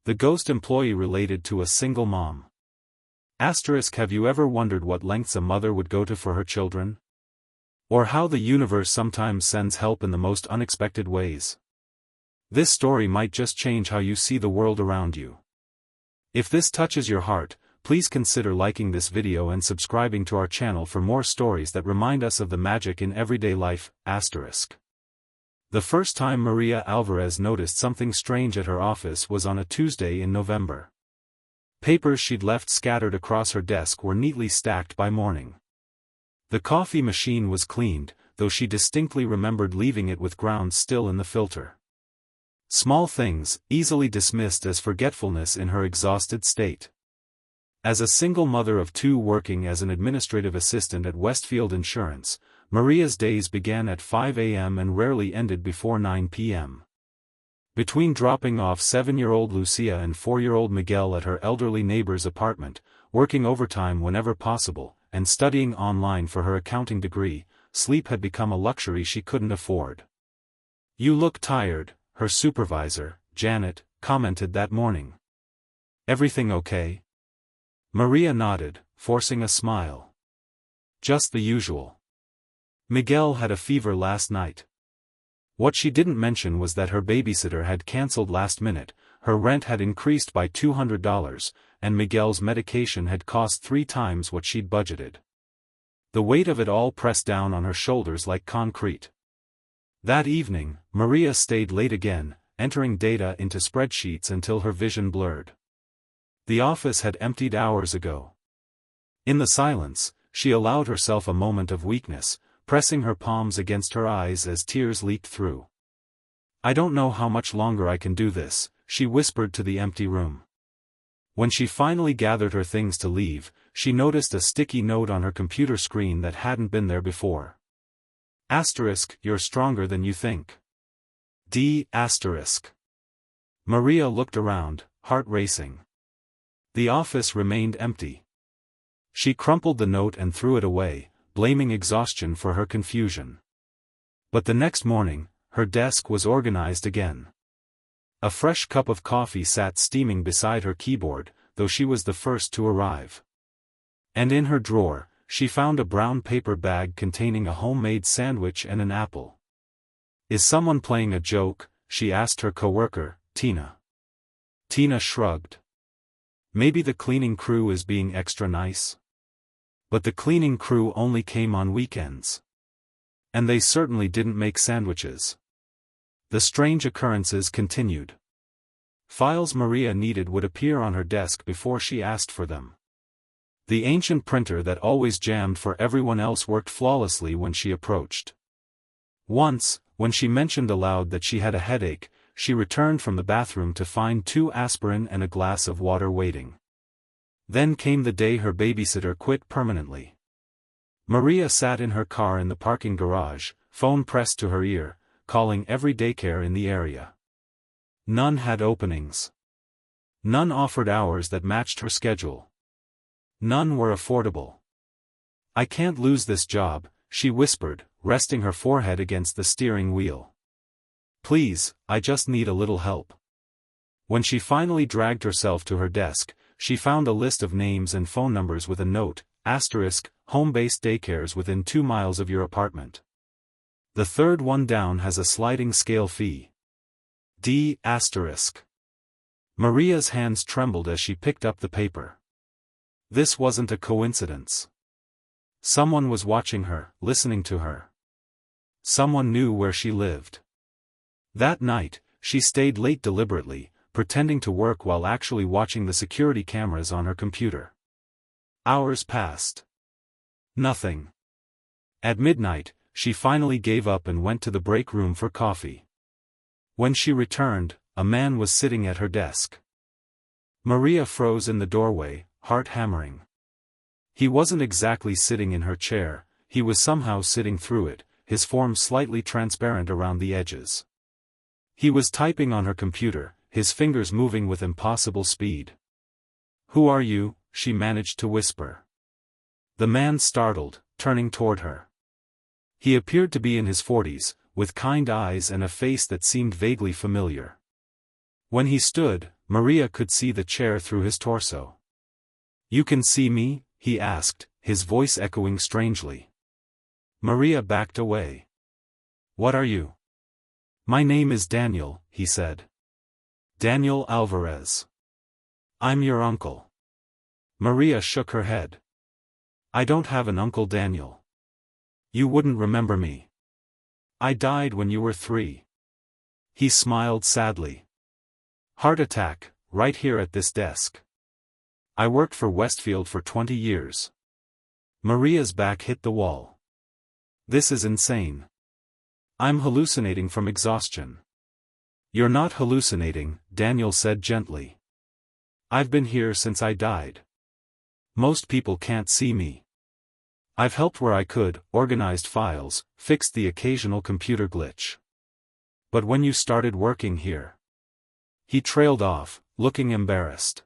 The ghost employee related to a single mom. Asterisk, have you ever wondered what lengths a mother would go to for her children? Or how the universe sometimes sends help in the most unexpected ways? This story might just change how you see the world around you. If this touches your heart, please consider liking this video and subscribing to our channel for more stories that remind us of the magic in everyday life. Asterisk. The first time Maria Alvarez noticed something strange at her office was on a Tuesday in November. Papers she'd left scattered across her desk were neatly stacked by morning. The coffee machine was cleaned, though she distinctly remembered leaving it with grounds still in the filter. Small things, easily dismissed as forgetfulness in her exhausted state. As a single mother of two working as an administrative assistant at Westfield Insurance, Maria's days began at 5 a.m. and rarely ended before 9 p.m. Between dropping off 7-year-old Lucia and 4-year-old Miguel at her elderly neighbor's apartment, working overtime whenever possible, and studying online for her accounting degree, sleep had become a luxury she couldn't afford. "You look tired," her supervisor, Janet, commented that morning. "Everything okay?" Maria nodded, forcing a smile. "Just the usual. Miguel had a fever last night." What she didn't mention was that her babysitter had cancelled last minute, her rent had increased by $200, and Miguel's medication had cost 3 times what she'd budgeted. The weight of it all pressed down on her shoulders like concrete. That evening, Maria stayed late again, entering data into spreadsheets until her vision blurred. The office had emptied hours ago. In the silence, she allowed herself a moment of weakness, pressing her palms against her eyes as tears leaked through. "I don't know how much longer I can do this," she whispered to the empty room. When she finally gathered her things to leave, she noticed a sticky note on her computer screen that hadn't been there before. Asterisk, "You're stronger than you think. D***. Maria looked around, heart racing. The office remained empty. She crumpled the note and threw it away, blaming exhaustion for her confusion. But the next morning, her desk was organized again. A fresh cup of coffee sat steaming beside her keyboard, though she was the first to arrive. And in her drawer, she found a brown paper bag containing a homemade sandwich and an apple. "Is someone playing a joke?" she asked her coworker, Tina. Tina shrugged. "Maybe the cleaning crew is being extra nice." But the cleaning crew only came on weekends. And they certainly didn't make sandwiches. The strange occurrences continued. Files Maria needed would appear on her desk before she asked for them. The ancient printer that always jammed for everyone else worked flawlessly when she approached. Once, when she mentioned aloud that she had a headache, she returned from the bathroom to find 2 aspirin and a glass of water waiting. Then came the day her babysitter quit permanently. Maria sat in her car in the parking garage, phone pressed to her ear, calling every daycare in the area. None had openings. None offered hours that matched her schedule. None were affordable. "I can't lose this job," she whispered, resting her forehead against the steering wheel. "Please, I just need a little help." When she finally dragged herself to her desk, she found a list of names and phone numbers with a note, asterisk, "Home-based daycares within 2 miles of your apartment. The third one down has a sliding scale fee. D***. Maria's hands trembled as she picked up the paper. This wasn't a coincidence. Someone was watching her, listening to her. Someone knew where she lived. That night, she stayed late deliberately, pretending to work while actually watching the security cameras on her computer. Hours passed. Nothing. At midnight, she finally gave up and went to the break room for coffee. When she returned, a man was sitting at her desk. Maria froze in the doorway, heart hammering. He wasn't exactly sitting in her chair, he was somehow sitting through it, his form slightly transparent around the edges. He was typing on her computer, his fingers moving with impossible speed. "Who are you?" she managed to whisper. The man startled, turning toward her. He appeared to be in his 40s, with kind eyes and a face that seemed vaguely familiar. When he stood, Maria could see the chair through his torso. "You can see me?" he asked, his voice echoing strangely. Maria backed away. "What are you?" "My name is Daniel," he said. "Daniel Alvarez. I'm your uncle." Maria shook her head. "I don't have an uncle Daniel. You wouldn't remember me. I died when you were 3. He smiled sadly. "Heart attack, right here at this desk. I worked for Westfield for 20 years. Maria's back hit the wall. "This is insane. I'm hallucinating from exhaustion." "You're not hallucinating," Daniel said gently. "I've been here since I died. Most people can't see me. I've helped where I could, organized files, fixed the occasional computer glitch. But when you started working here..." He trailed off, looking embarrassed.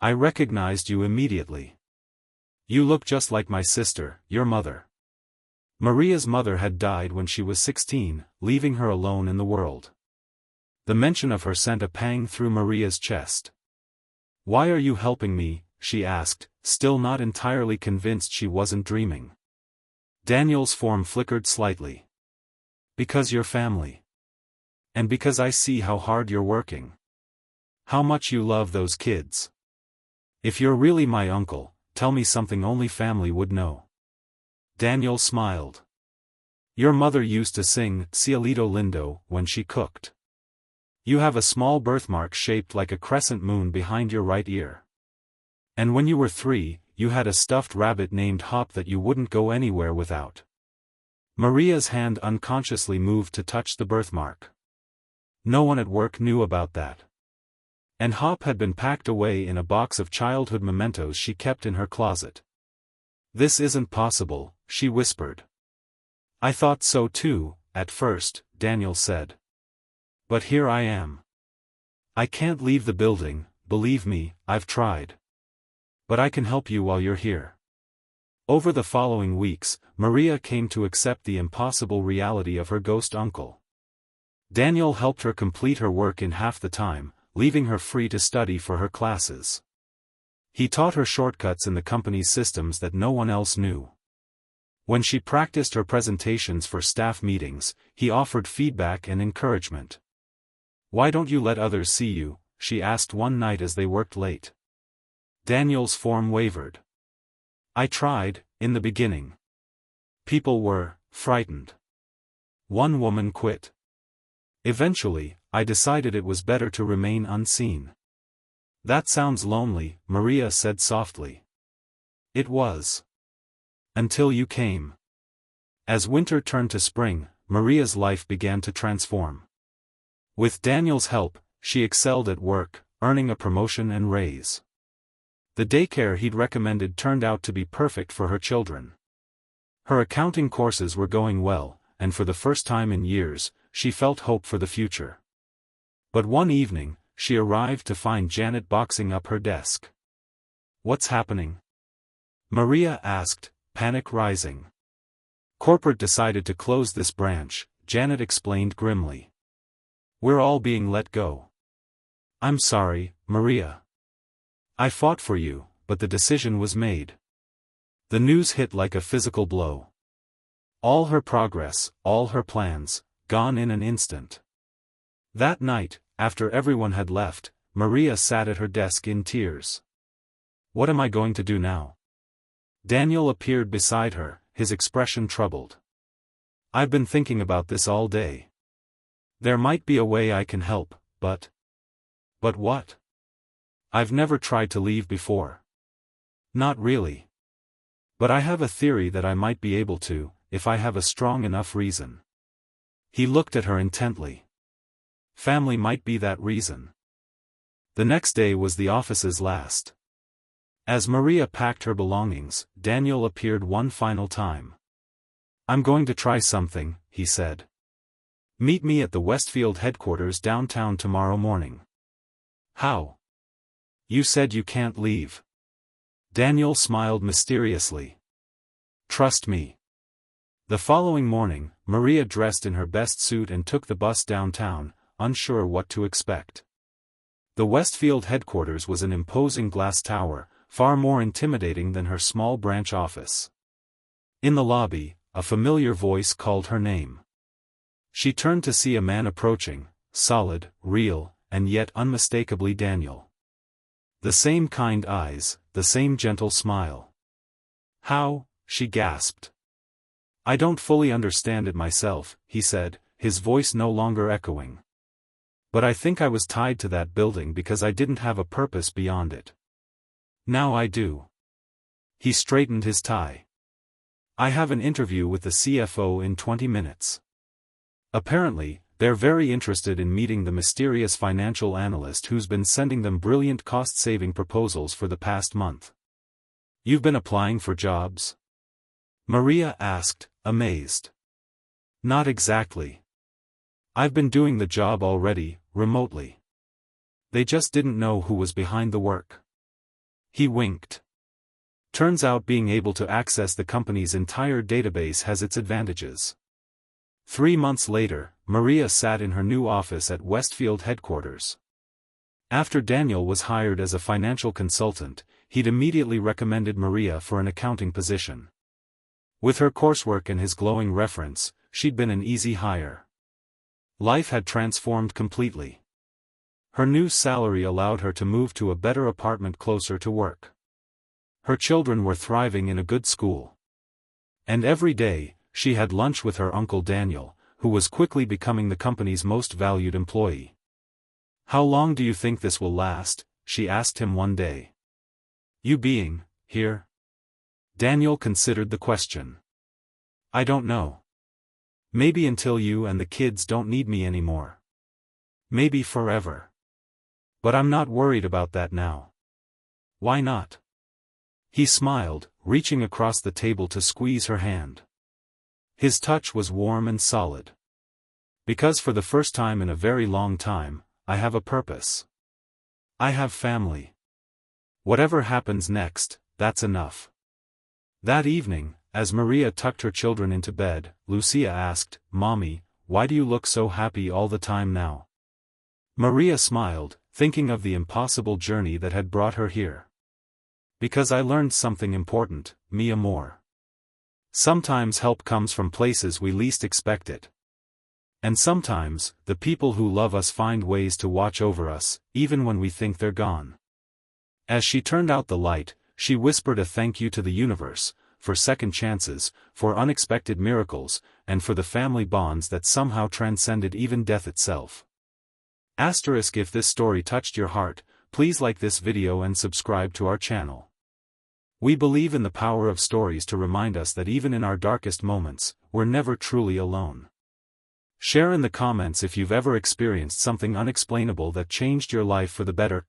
"I recognized you immediately. You look just like my sister, your mother." Maria's mother had died when she was 16, leaving her alone in the world. The mention of her sent a pang through Maria's chest. "Why are you helping me?" she asked, still not entirely convinced she wasn't dreaming. Daniel's form flickered slightly. "Because you're family. And because I see how hard you're working. How much you love those kids. If you're really my uncle, tell me something only family would know." Daniel smiled. "Your mother used to sing Cielito Lindo when she cooked. You have a small birthmark shaped like a crescent moon behind your right ear. And when you were 3, you had a stuffed rabbit named Hop that you wouldn't go anywhere without." Maria's hand unconsciously moved to touch the birthmark. No one at work knew about that. And Hop had been packed away in a box of childhood mementos she kept in her closet. "This isn't possible," she whispered. "I thought so too, at first," Daniel said. "But here I am. I can't leave the building, believe me, I've tried. But I can help you while you're here." Over the following weeks, Maria came to accept the impossible reality of her ghost uncle. Daniel helped her complete her work in half the time, leaving her free to study for her classes. He taught her shortcuts in the company's systems that no one else knew. When she practiced her presentations for staff meetings, he offered feedback and encouragement. "Why don't you let others see you?" she asked one night as they worked late. Daniel's form wavered. "I tried, in the beginning. People were frightened. One woman quit. Eventually, I decided it was better to remain unseen." "That sounds lonely," Maria said softly. "It was. Until you came." As winter turned to spring, Maria's life began to transform. With Daniel's help, she excelled at work, earning a promotion and raise. The daycare he'd recommended turned out to be perfect for her children. Her accounting courses were going well, and for the first time in years, she felt hope for the future. But one evening, she arrived to find Janet boxing up her desk. "What's happening?" Maria asked, panic rising. "Corporate decided to close this branch," Janet explained grimly. "We're all being let go." "I'm sorry, Maria. I fought for you, but the decision was made." The news hit like a physical blow. All her progress, all her plans, gone in an instant. That night, after everyone had left, Maria sat at her desk in tears. "What am I going to do now?" Daniel appeared beside her, his expression troubled. "I've been thinking about this all day. There might be a way I can help, but..." "But what?" "I've never tried to leave before." "Not really. But I have a theory that I might be able to, if I have a strong enough reason." He looked at her intently. "Family might be that reason." The next day was the office's last. As Maria packed her belongings, Daniel appeared one final time. "I'm going to try something," he said. "Meet me at the Westfield headquarters downtown tomorrow morning." "How?" "You said you can't leave." Daniel smiled mysteriously. "Trust me." The following morning, Maria dressed in her best suit and took the bus downtown, unsure what to expect. The Westfield headquarters was an imposing glass tower, far more intimidating than her small branch office. In the lobby, a familiar voice called her name. She turned to see a man approaching, solid, real, and yet unmistakably Daniel. The same kind eyes, the same gentle smile. "How?" she gasped. "I don't fully understand it myself," he said, his voice no longer echoing. "But I think I was tied to that building because I didn't have a purpose beyond it. Now I do." He straightened his tie. "I have an interview with the CFO in 20 minutes. Apparently, they're very interested in meeting the mysterious financial analyst who's been sending them brilliant cost-saving proposals for the past month." "You've been applying for jobs?" Maria asked, amazed. "Not exactly. I've been doing the job already, remotely. They just didn't know who was behind the work." He winked. "Turns out being able to access the company's entire database has its advantages." 3 months later, Maria sat in her new office at Westfield headquarters. After Daniel was hired as a financial consultant, he'd immediately recommended Maria for an accounting position. With her coursework and his glowing reference, she'd been an easy hire. Life had transformed completely. Her new salary allowed her to move to a better apartment closer to work. Her children were thriving in a good school. And every day, she had lunch with her uncle Daniel, who was quickly becoming the company's most valued employee. "How long do you think this will last?" she asked him one day. "You being here?" Daniel considered the question. "I don't know. Maybe until you and the kids don't need me anymore. Maybe forever. But I'm not worried about that now." "Why not?" He smiled, reaching across the table to squeeze her hand. His touch was warm and solid. "Because for the first time in a very long time, I have a purpose. I have family. Whatever happens next, that's enough." That evening, as Maria tucked her children into bed, Lucia asked, "Mommy, why do you look so happy all the time now?" Maria smiled, thinking of the impossible journey that had brought her here. "Because I learned something important, mi amor. Sometimes help comes from places we least expect it. And sometimes, the people who love us find ways to watch over us, even when we think they're gone." As she turned out the light, she whispered a thank you to the universe, for second chances, for unexpected miracles, and for the family bonds that somehow transcended even death itself. If this story touched your heart, please like this video and subscribe to our channel. We believe in the power of stories to remind us that even in our darkest moments, we're never truly alone. Share in the comments if you've ever experienced something unexplainable that changed your life for the better.